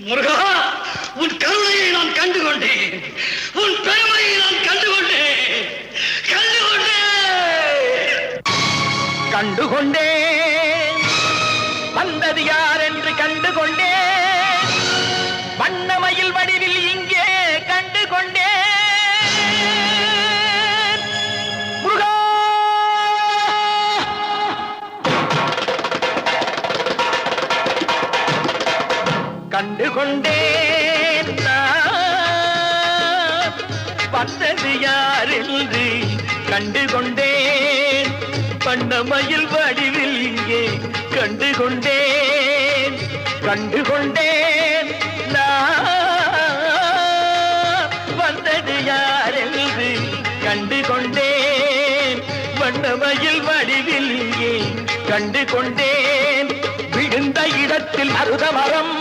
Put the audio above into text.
முருகா, உன் கருணையை நான் கண்டுகொண்டேன். உன் பெருமையை நான் கண்டுகொண்டேன். கண்டுகொண்டேன் வந்தது யார் என்று கண்டுகொண்டேன். வண்ணமயில் வடிவில் இங்கே கண்டுகொண்டேன். முருகா, கண்டுகொண்டேன் நான் வந்தது யார் என்று கண்டுகொண்டேன். வண்ணமயில் வடிவில் இங்கே கண்டுகொண்டேன். கண்டுகொண்டேன் நான் வந்தது யார் என்று கண்டுகொண்டேன். வண்ணமயில் வடிவில் இங்கே கண்டுகொண்டேன். விழுந்த இடத்தில் மருத மரம்